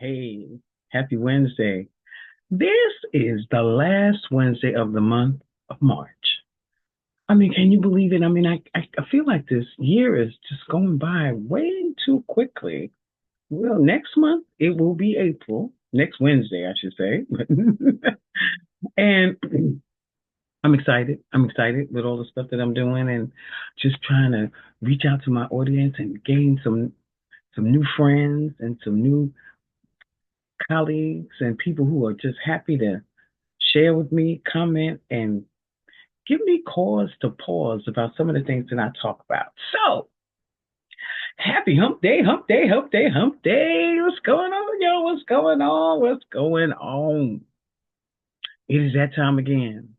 Hey, happy Wednesday. This is the last Wednesday of the month of March. I mean, can you believe it? I feel like this year is just going by way too quickly. Well, next month it will be April, next Wednesday, I should say. And I'm excited. I'm excited with all the stuff that I'm doing and just trying to reach out to my audience and gain some new friends and some new colleagues and people who are just happy to share with me, comment, and give me cause to pause about some of the things that I talk about. So, happy hump day, hump day, hump day, hump day. What's going on, yo? What's going on? What's going on? It is that time again.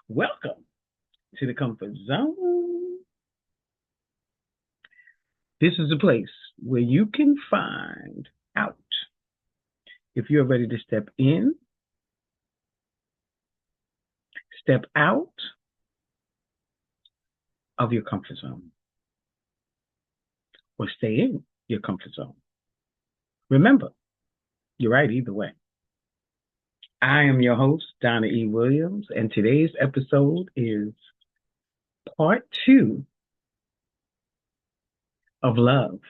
Welcome to the comfort zone. This is a place where you can find out if you're ready to step in, step out of your comfort zone, or stay in your comfort zone. Remember, you're right either way. I am your host, Donna E. Williams, and today's episode is part two of love.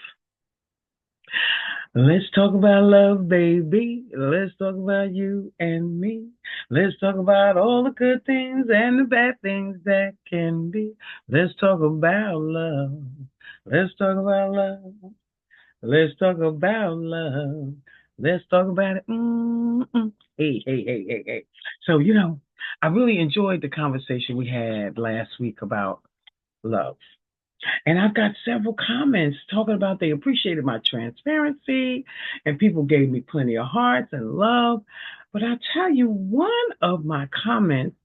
Let's talk about love, baby. Let's talk about you and me. Let's talk about all the good things and the bad things that can be. Let's talk about love. Let's talk about love. Let's talk about love. Let's talk about it. Mm-mm. Hey, hey, hey, hey, hey. So, I really enjoyed the conversation we had last week about love. And I've got several comments talking about they appreciated my transparency and people gave me plenty of hearts and love. But I tell you, one of my comments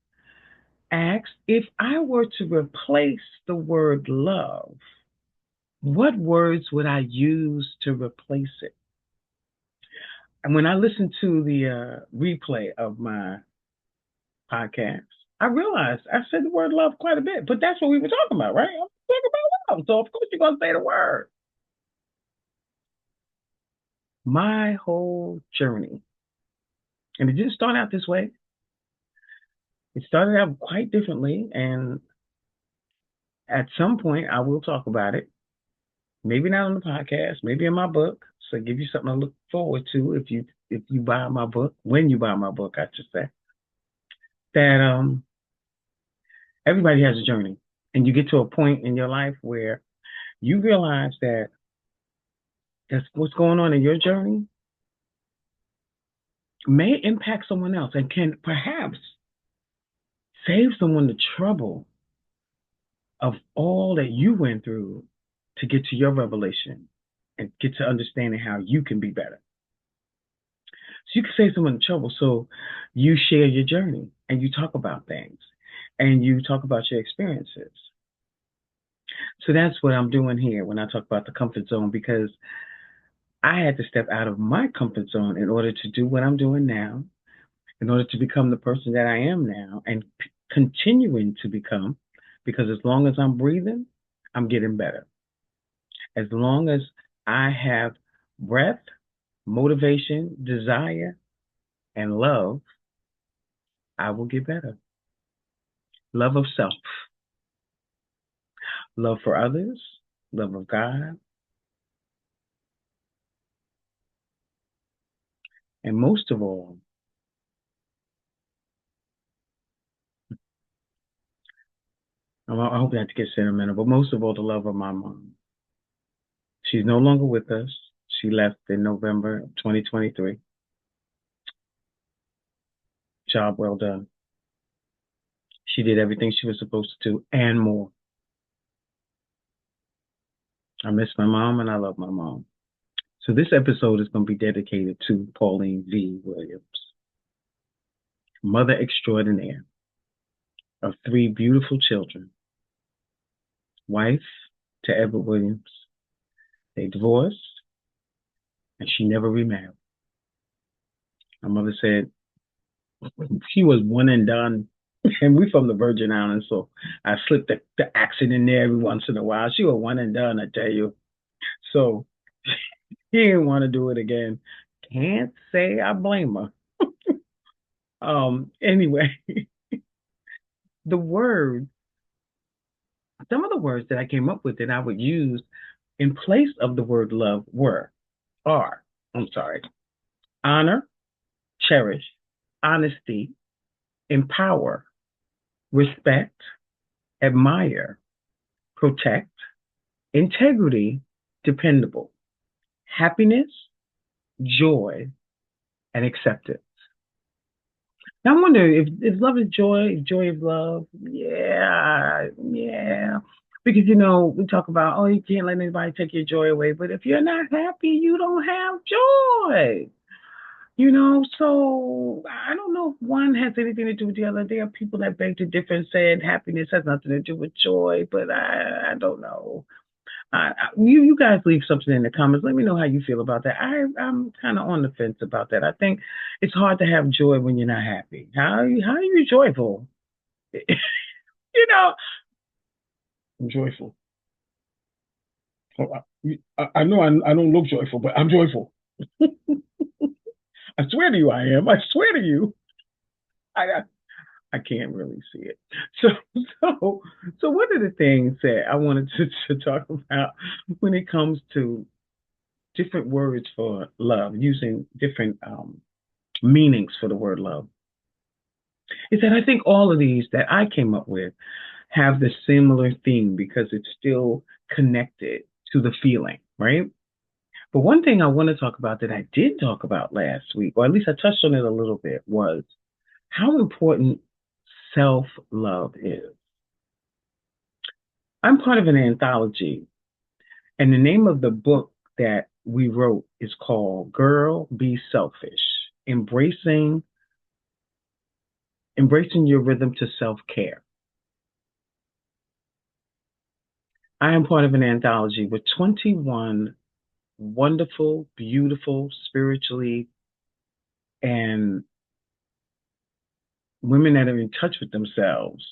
asked if I were to replace the word love, what words would I use to replace it? And when I listened to the replay of my podcast, I realized I said the word love quite a bit, but that's what we were talking about, right? I'm talking about love. So, of course, you're going to say the word. My whole journey, and it didn't start out this way, it started out quite differently. And at some point, I will talk about it. Maybe not on the podcast, maybe in my book. So, give you something to look forward to if you buy my book, when you buy my book, I should say. That everybody has a journey. And you get to a point in your life where you realize that that's what's going on in your journey may impact someone else and can perhaps save someone the trouble of all that you went through to get to your revelation and get to understanding how you can be better. So you can save someone the trouble. So you share your journey and you talk about things and you talk about your experiences. So that's what I'm doing here when I talk about the comfort zone, because I had to step out of my comfort zone in order to do what I'm doing now, in order to become the person that I am now and continuing to become, because as long as I'm breathing, I'm getting better. As long as I have breath, motivation, desire, and love, I will get better. Love of self, love for others, love of God, and most of all, I hope not to get sentimental, but most of all, the love of my mom. She's no longer with us. She left in November of 2023. Job well done. She did everything she was supposed to do and more. I miss my mom and I love my mom. So this episode is going to be dedicated to Pauline V. Williams, mother extraordinaire of three beautiful children, wife to Edward Williams. They divorced and she never remarried. My mother said she was one and done. And we from the Virgin Islands, so I slipped the accent in there every once in a while. She was one and done, I tell you. So he didn't want to do it again. Can't say I blame her. Anyway, the words, some of the words that I came up with that I would use in place of the word love are, I'm sorry, honor, cherish, honesty, empower, respect, admire, protect, integrity, dependable, happiness, joy, and acceptance. Now, I wonder if love is joy, if joy is love. Yeah, yeah. Because, we talk about, oh, you can't let anybody take your joy away. But if you're not happy, you don't have joy. So I don't know if one has anything to do with the other. There are people that beg to differ and said happiness has nothing to do with joy, but I don't know. You guys leave something in the comments. Let me know how you feel about that. I'm kind of on the fence about that. I think it's hard to have joy when you're not happy. How are you joyful? you know, I'm joyful. Oh, I know I don't look joyful, but I'm joyful. I swear to you, I am. I swear to you. I I can't really see it. So so so one of the things that I wanted to talk about when it comes to different words for love, using different meanings for the word love, is that I think all of these that I came up with have the similar theme because it's still connected to the feeling, right? But one thing I want to talk about that I did talk about last week, or at least I touched on it a little bit, was how important self love is. I'm part of an anthology, and the name of the book that we wrote is called Girl Be Selfish, Embracing Embracing Your Rhythm to Self-Care. I am part of an anthology with 21 wonderful, beautiful, spiritually, and women that are in touch with themselves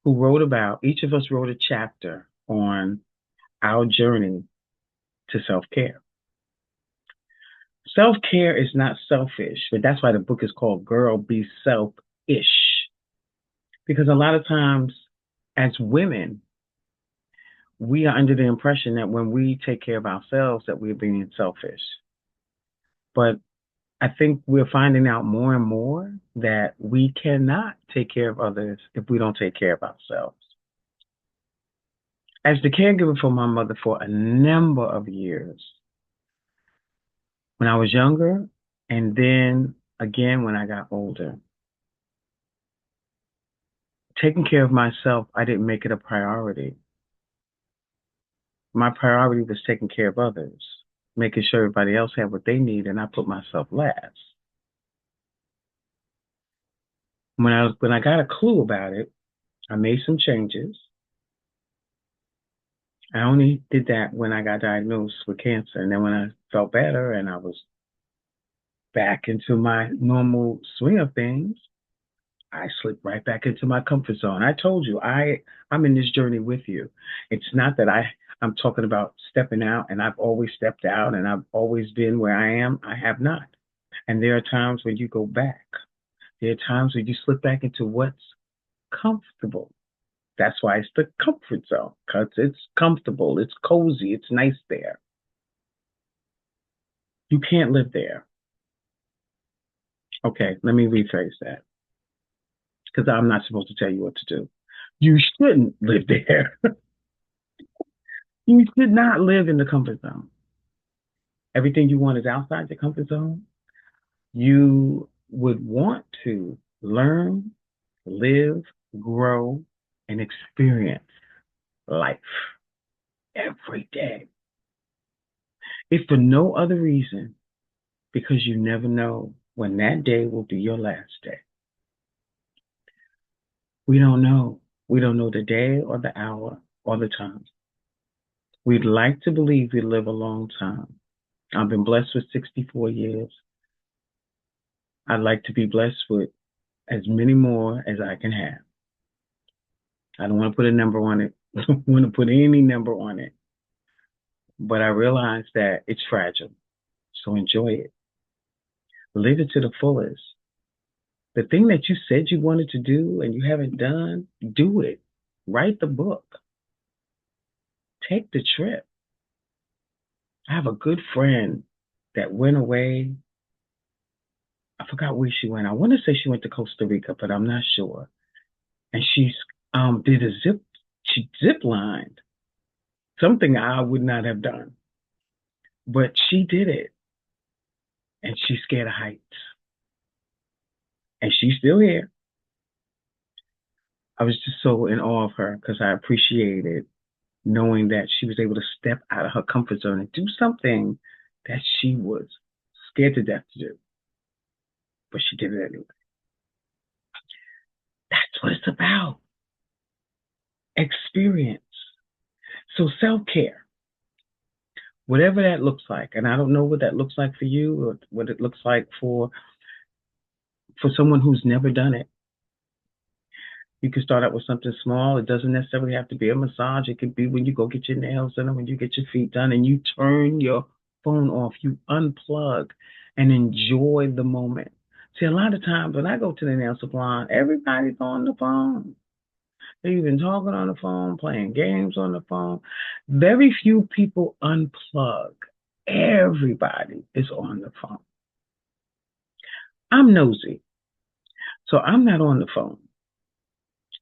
who each of us wrote a chapter on our journey to self care. Self care is not selfish, but that's why the book is called Girl Be Self Ish. Because a lot of times, as women, we are under the impression that when we take care of ourselves, that we're being selfish. But I think we're finding out more and more that we cannot take care of others if we don't take care of ourselves. As the caregiver for my mother for a number of years, when I was younger, and then again when I got older, taking care of myself, I didn't make it a priority. My priority was taking care of others, making sure everybody else had what they need, and I put myself last. When I got a clue about it, I made some changes. I only did that when I got diagnosed with cancer, and then when I felt better and I was back into my normal swing of things, I slipped right back into my comfort zone. I told you, I'm in this journey with you. It's not that I'm talking about stepping out and I've always stepped out and I've always been where I am. I have not. And there are times when you go back. There are times when you slip back into what's comfortable. That's why it's the comfort zone, because it's comfortable, it's cozy, it's nice there. You can't live there. Okay, let me rephrase that because I'm not supposed to tell you what to do. You shouldn't live there. You should not live in the comfort zone. Everything you want is outside the comfort zone. You would want to learn, live, grow, and experience life every day. If for no other reason, because you never know when that day will be your last day. We don't know. We don't know the day or the hour or the time. We'd like to believe we live a long time. I've been blessed with 64 years. I'd like to be blessed with as many more as I can have. I don't want to put a number on it. I don't want to put any number on it. But I realize that it's fragile. So enjoy it. Live it to the fullest. The thing that you said you wanted to do and you haven't done, do it. Write the book. Take the trip. I have a good friend that went away. I forgot where she went. I want to say she went to Costa Rica, but I'm not sure. And she did she zip lined, something I would not have done, but she did it, and she's scared of heights, and she's still here. I was just so in awe of her because I appreciated knowing that she was able to step out of her comfort zone and do something that she was scared to death to do, but she did it anyway. That's what it's about. Experience. So self-care, whatever that looks like, and I don't know what that looks like for you or what it looks like for someone who's never done it. You can start out with something small. It doesn't necessarily have to be a massage. It could be when you go get your nails done, or when you get your feet done, and you turn your phone off. You unplug and enjoy the moment. See, a lot of times when I go to the nail salon, everybody's on the phone. They've been talking on the phone, playing games on the phone. Very few people unplug. Everybody is on the phone. I'm nosy, so I'm not on the phone.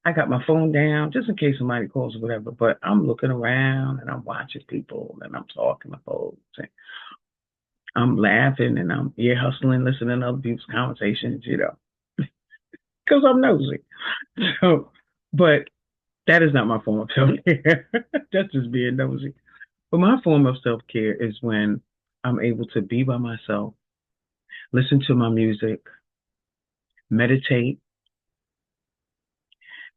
I got my phone down just in case somebody calls or whatever, but I'm looking around and I'm watching people and I'm talking to folks and I'm laughing and I'm ear hustling, listening to other people's conversations, because I'm nosy. So, but that is not my form of self care. That's just being nosy. But my form of self care is when I'm able to be by myself, listen to my music, meditate,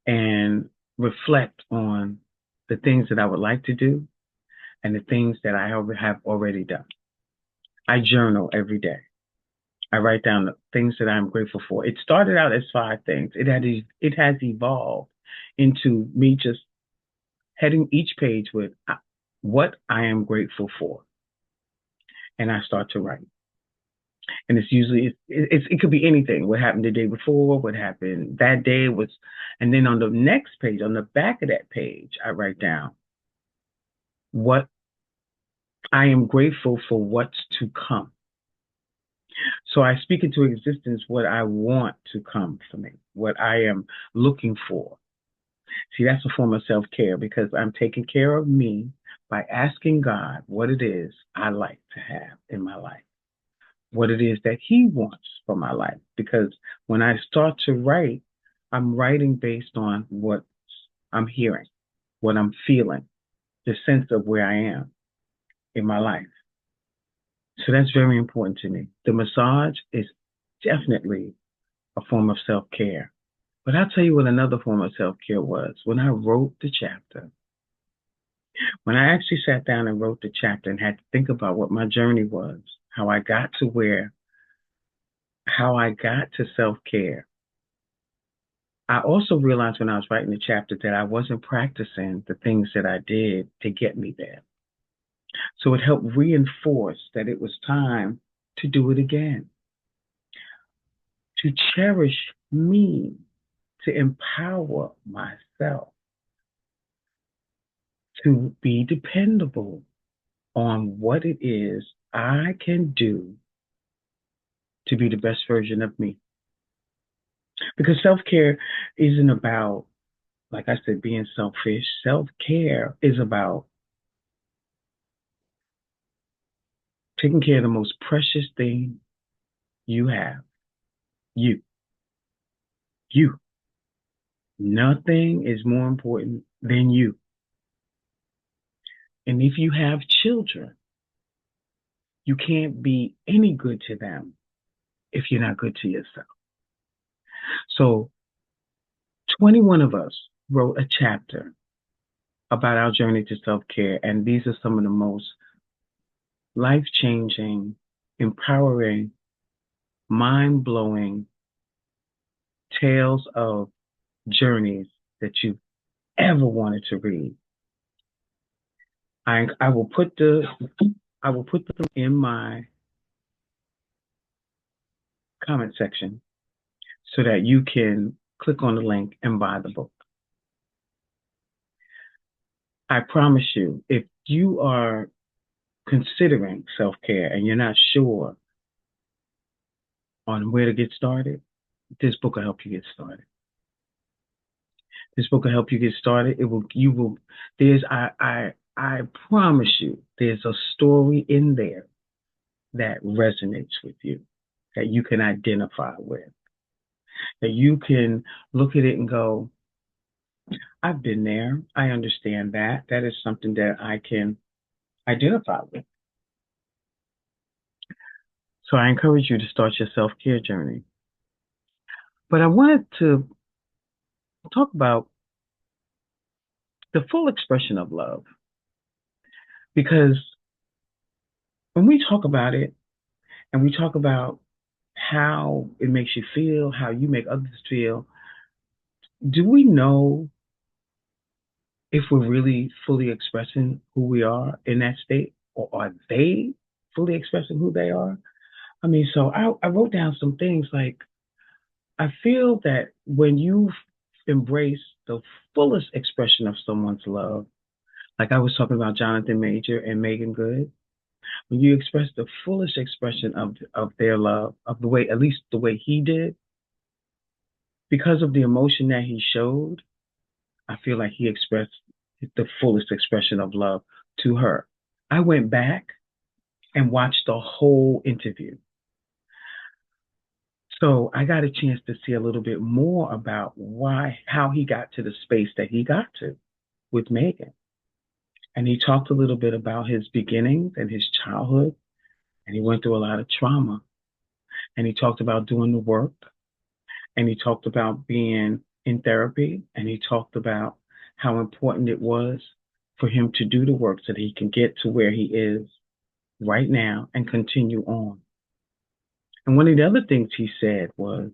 and reflect on the things that I would like to do and the things that I have already done. I journal every day. I write down the things that I'm grateful for. It started out as 5 things. It has evolved into me just heading each page with what I am grateful for, and I start to write. And it's usually it could be anything. What happened the day before, what happened that day was, and then on the next page, on the back of that page, I write down what I am grateful for, what's to come. So I speak into existence what I want to come for me, what I am looking for. See, that's a form of self care because I'm taking care of me by asking God what it is I like to have in my life, what it is that He wants for my life. Because when I start to write, I'm writing based on what I'm hearing, what I'm feeling, the sense of where I am in my life. So that's very important to me. The massage is definitely a form of self care. But I'll tell you what another form of self care was. When I wrote the chapter, when I actually sat down and wrote the chapter and had to think about what my journey was, how I got to how I got to self care, I also realized when I was writing the chapter that I wasn't practicing the things that I did to get me there. So it helped reinforce that it was time to do it again, to cherish me, to empower myself, to be dependable on what it is I can do to be the best version of me. Because self care isn't about, like I said, being selfish. Self care is about taking care of the most precious thing you have, you. You. Nothing is more important than you. And if you have children, you can't be any good to them if you're not good to yourself. So 21 of us wrote a chapter about our journey to self-care, and these are some of the most life-changing, empowering, mind-blowing tales of journeys that you ever wanted to read. I will put them in my comment section so that you can click on the link and buy the book. I promise you, if you are considering self-care and you're not sure on where to get started, this book will help you get started. This book will help you get started. I promise you, there's a story in there that resonates with you, that you can identify with, that you can look at it and go, I've been there. I understand that. That is something that I can identify with. So I encourage you to start your self-care journey. But I wanted to talk about the full expression of love, because when we talk about it and we talk about how it makes you feel, how you make others feel, do we know if we're really fully expressing who we are in that state, or are they fully expressing who they are? I mean, so I wrote down some things like, I feel that when you embrace the fullest expression of someone's love, like I was talking about Jonathan Major and Megan Good, when you express the fullest expression of their love, of the way, at least the way he did, because of the emotion that he showed, I feel like he expressed the fullest expression of love to her. I went back and watched the whole interview. So I got a chance to see a little bit more about how he got to the space that he got to with Megan. And he talked a little bit about his beginnings and his childhood. And he went through a lot of trauma. And he talked about doing the work. And he talked about being in therapy. And he talked about how important it was for him to do the work so that he can get to where he is right now and continue on. And one of the other things he said was,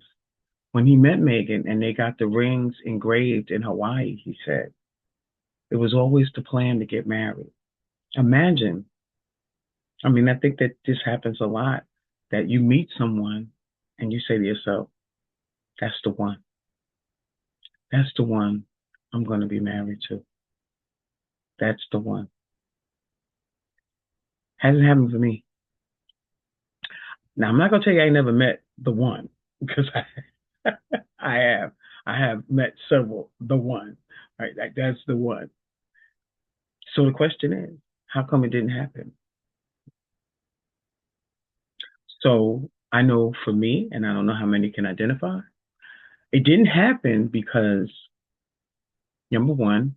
when he met Megan and they got the rings engraved in Hawaii, he said, it was always the plan to get married. Imagine, I mean, I think that this happens a lot, that you meet someone and you say to yourself, that's the one. That's the one I'm going to be married to. That's the one. Hasn't happened for me. Now, I'm not going to tell you I never met the one, because I have met several, the one, right? That's the one. So the question is, how come it didn't happen? So I know for me, and I don't know how many can identify, it didn't happen because, number one,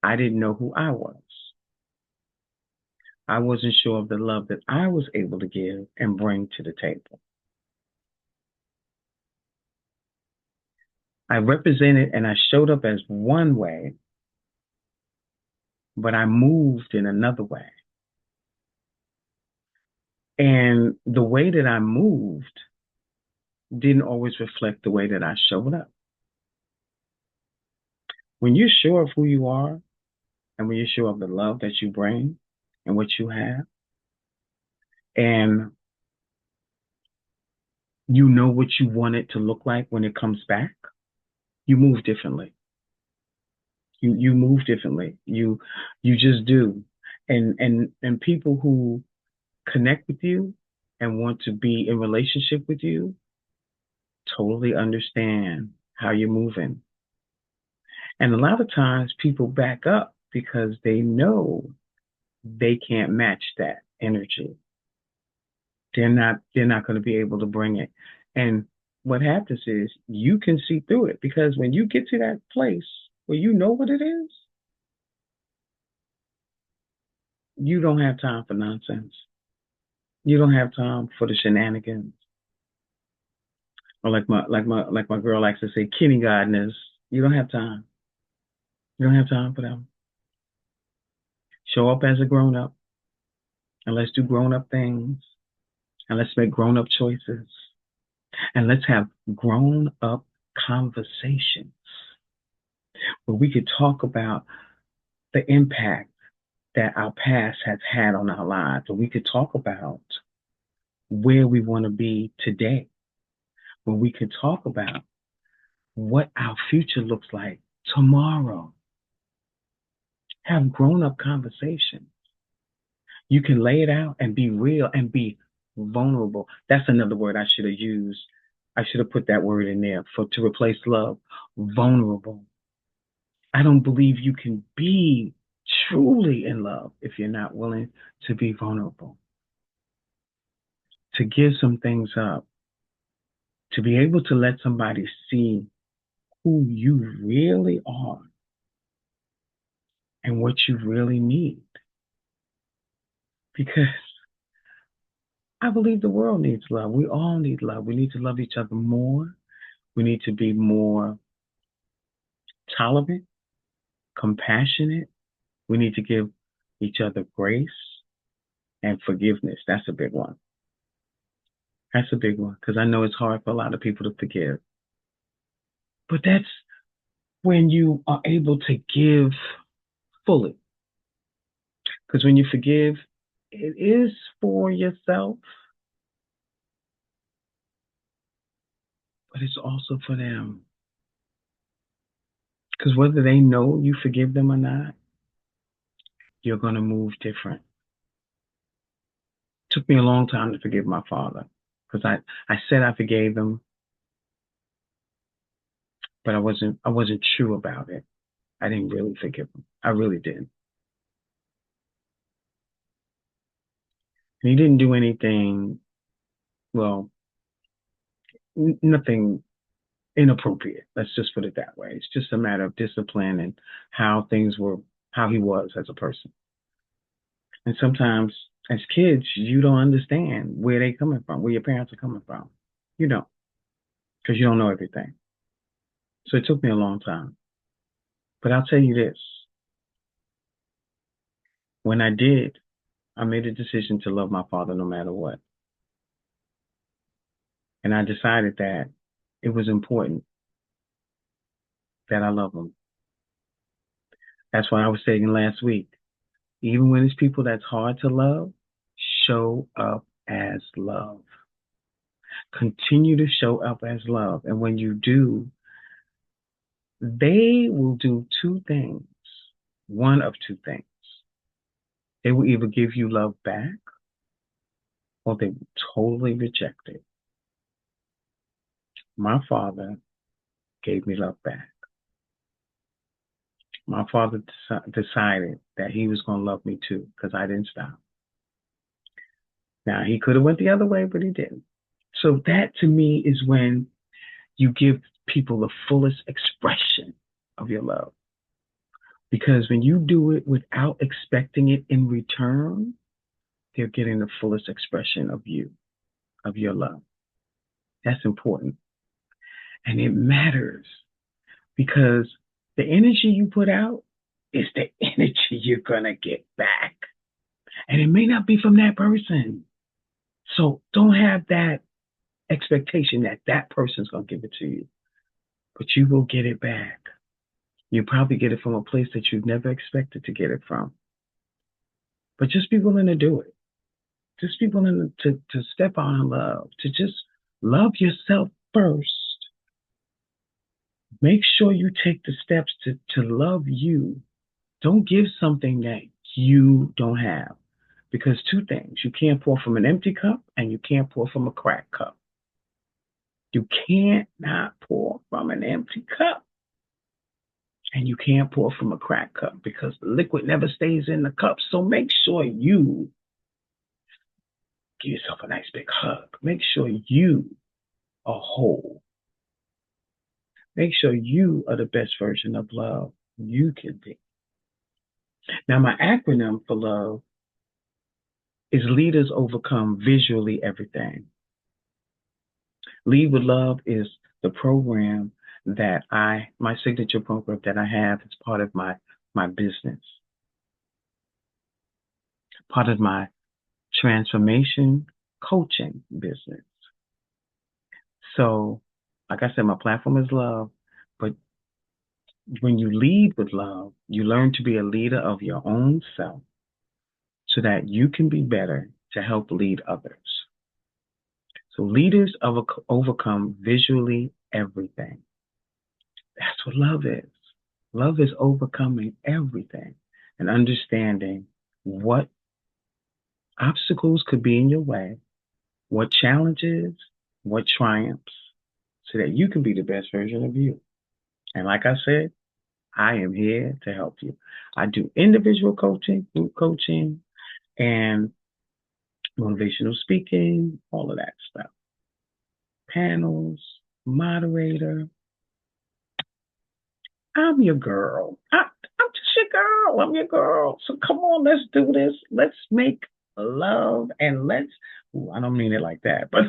I didn't know who I was. I wasn't sure of the love that I was able to give and bring to the table. I represented and I showed up as one way, but I moved in another way. And the way that I moved didn't always reflect the way that I showed up. When you're sure of who you are, and when you're sure of the love that you bring and what you have, and you know what you want it to look like when it comes back, you move differently. You move differently. You just do. And people who connect with you and want to be in relationship with you totally understand how you're moving. And a lot of times people back up because they know they can't match that energy. They're not going to be able to bring it. And what happens is you can see through it, because when you get to that place where you know what it is, you don't have time for nonsense. You don't have time for the shenanigans. Or like my girl likes to say, kindergartners. You don't have time. You don't have time for them. Show up as a grown up, and let's do grown up things, and let's make grown up choices, and let's have grown up conversations where we could talk about the impact that our past has had on our lives, or we could talk about where we want to be today. where we can talk about what our future looks like tomorrow. Have grown up conversations. You can lay it out and be real and be vulnerable. That's another word I should have used. I should have put that word in there for to replace love. Vulnerable. I don't believe you can be truly in love if you're not willing to be vulnerable, to give some things up, to be able to let somebody see who you really are and what you really need. Because I believe the world needs love. We all need love. We need to love each other more. We need to be more tolerant, compassionate. We need to give each other grace and forgiveness. That's a big one. That's a big one because I know it's hard for a lot of people to forgive. But that's when you are able to give fully. Because when you forgive, it is for yourself, but it's also for them. Because whether they know you forgive them or not, you're going to move different. It took me a long time to forgive my father because I said I forgave him, but I wasn't true about it. I didn't really forgive him. I really didn't. And he didn't do anything, well, nothing inappropriate. Let's just put it that way. It's just a matter of discipline and how things were, how he was as a person. And sometimes as kids, you don't understand where they're coming from, where your parents are coming from. You don't, because you don't know everything. So it took me a long time. But I'll tell you this, when I did, I made a decision to love my father no matter what. And I decided that it was important that I love him. That's why I was saying last week, even when it's people that's hard to love, show up as love. Continue to show up as love. And when you do, they will do two things. One of two things. They will either give you love back or they will totally reject it. My father gave me love back. My father decided that he was going to love me too because I didn't stop. Now, he could have went the other way, but he didn't. So that to me is when you give people the fullest expression of your love. Because when you do it without expecting it in return, they're getting the fullest expression of you, of your love. That's important. And it matters because the energy you put out is the energy you're going to get back. And it may not be from that person. So don't have that expectation that that person's going to give it to you, but you will get it back. You probably get it from a place that you've never expected to get it from. But just be willing to do it. Just be willing to step out in love, to just love yourself first. Make sure you take the steps to love you. Don't give something that you don't have. Because two things, you can't pour from an empty cup and you can't pour from a cracked cup. You can't not pour from an empty cup. And you can't pour from a cracked cup because the liquid never stays in the cup. So make sure you give yourself a nice big hug. Make sure you are whole. Make sure you are the best version of love you can be. Now, my acronym for love is Leaders Overcome Visually Everything. Lead with Love is the program that my signature program that I have as part of my business, part of my transformation coaching business. So, like I said, my platform is love, but when you lead with love, you learn to be a leader of your own self so that you can be better to help lead others. So leaders overcome visually everything. That's what love is. Love is overcoming everything and understanding what obstacles could be in your way, what challenges, what triumphs, so that you can be the best version of you. And like I said, I am here to help you. I do individual coaching, group coaching, and motivational speaking, all of that stuff. Panels, moderator. I'm your girl. I'm just your girl. I'm your girl. So come on, let's do this. Let's make love and let's, ooh, I don't mean it like that, but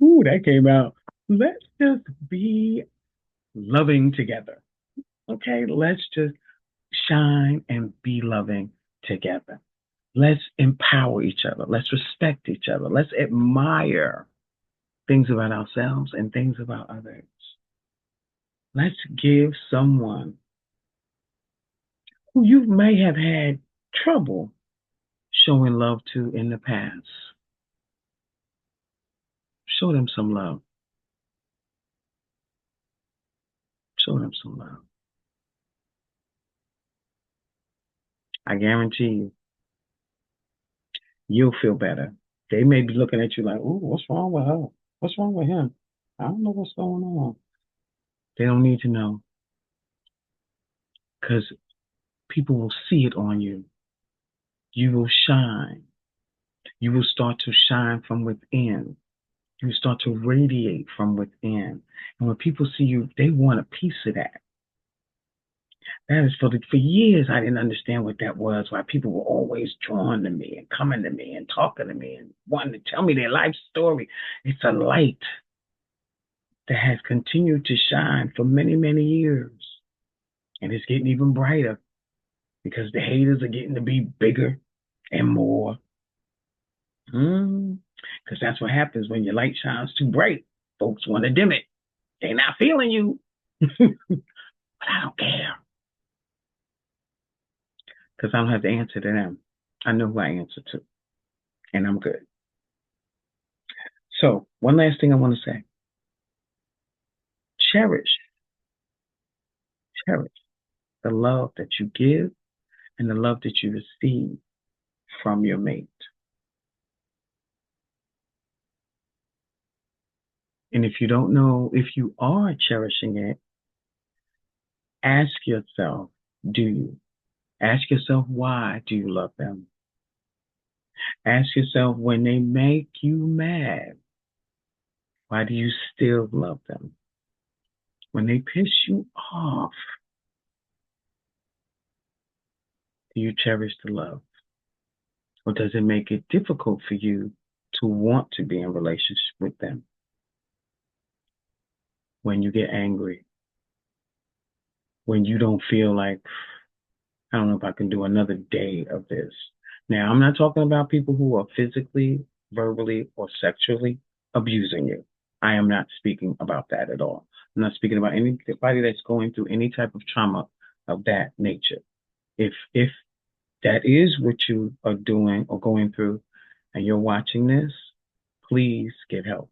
ooh, that came out. Let's just be loving together. Okay, let's just shine and be loving together. Let's empower each other. Let's respect each other. Let's admire things about ourselves and things about others. Let's give someone who you may have had trouble showing love to in the past. Show them some love. Show them some love. I guarantee you, you'll feel better. They may be looking at you like, "Ooh, what's wrong with her? What's wrong with him? I don't know what's going on." They don't need to know because people will see it on you. You will shine. You will start to shine from within. You start to radiate from within. And when people see you, they want a piece of that. That is for years I didn't understand what that was, why people were always drawn to me and coming to me and talking to me and wanting to tell me their life story. It's a light that has continued to shine for many, many years. And it's getting even brighter because the haters are getting to be bigger and more. Because that's what happens when your light shines too bright. Folks want to dim it. They're not feeling you. But I don't care. Because I don't have to answer to them. I know who I answer to. And I'm good. So, one last thing I want to say. Cherish, cherish the love that you give and the love that you receive from your mate. And if you don't know if you are cherishing it, ask yourself, do you? Ask yourself, why do you love them? Ask yourself, when they make you mad, why do you still love them? When they piss you off, do you cherish the love? Or does it make it difficult for you to want to be in relationship with them? When you get angry, when you don't feel like, I don't know if I can do another day of this. Now, I'm not talking about people who are physically, verbally, or sexually abusing you. I am not speaking about that at all. I'm not speaking about anybody that's going through any type of trauma of that nature. If that is what you are doing or going through and you're watching this, please get help.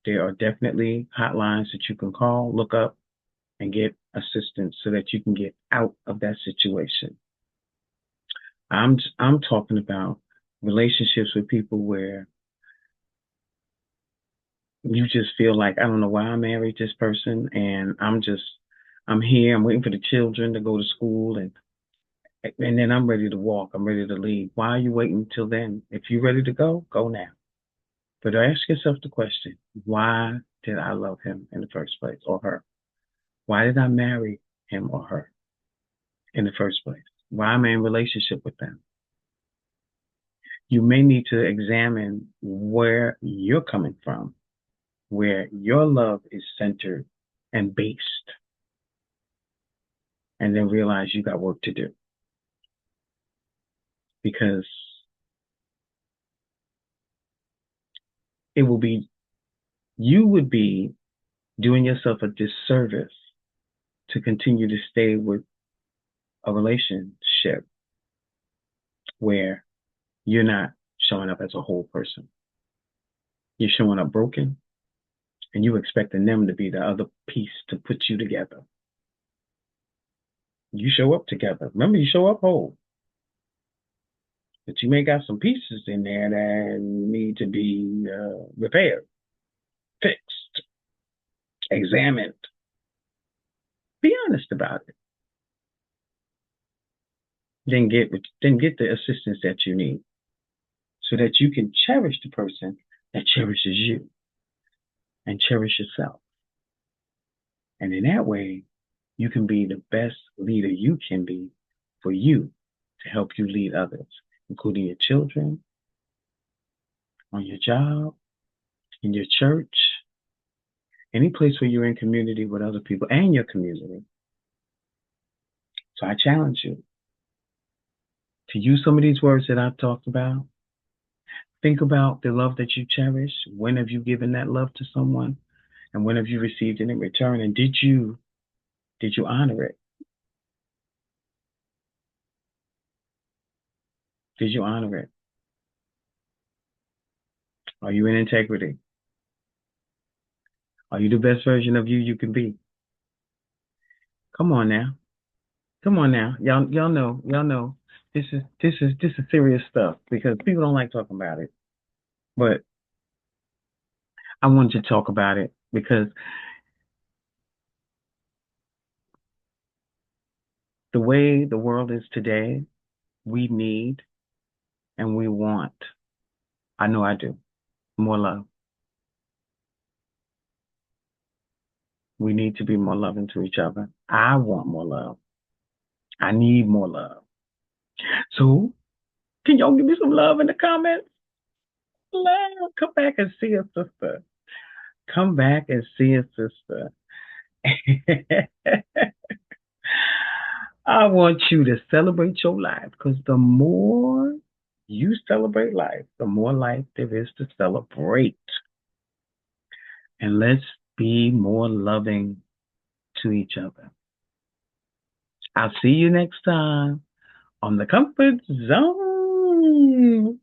There are definitely hotlines that you can call, look up, and get assistance so that you can get out of that situation. I'm talking about relationships with people where you just feel like, I don't know why I married this person, and I'm here, I'm waiting for the children to go to school, and then I'm ready to walk, I'm ready to leave. Why are you waiting till then? If you're ready to go, go now. But ask yourself the question, why did I love him in the first place, or her? Why did I marry him or her in the first place? Why am I in relationship with them? You may need to examine where you're coming from, where your love is centered and based, and then realize you got work to do. Because you would be doing yourself a disservice to continue to stay with a relationship where you're not showing up as a whole person. You're showing up broken, and you expecting them to be the other piece to put you together. You show up together. Remember, you show up whole. But you may got some pieces in there that need to be repaired, fixed, examined. Be honest about it. Then get the assistance that you need, so that you can cherish the person that cherishes you and cherish yourself. And in that way, you can be the best leader you can be for you to help you lead others, including your children, on your job, in your church, any place where you're in community with other people and your community. So I challenge you to use some of these words that I've talked about. Think about the love that you cherish. When have you given that love to someone? And when have you received it in return? And did you honor it? Did you honor it? Are you in integrity? Are you the best version of you can be? Come on now. Come on now. Y'all know this is serious stuff because people don't like talking about it. But I wanted to talk about it because the way the world is today, we need and we want, I know I do, more love. We need to be more loving to each other. I want more love. I need more love. So, can y'all give me some love in the comments? Love. Come back and see us, sister. Come back and see us, sister. I want you to celebrate your life because the more you celebrate life, the more life there is to celebrate. And let's be more loving to each other. I'll see you next time on the Comfort Zone.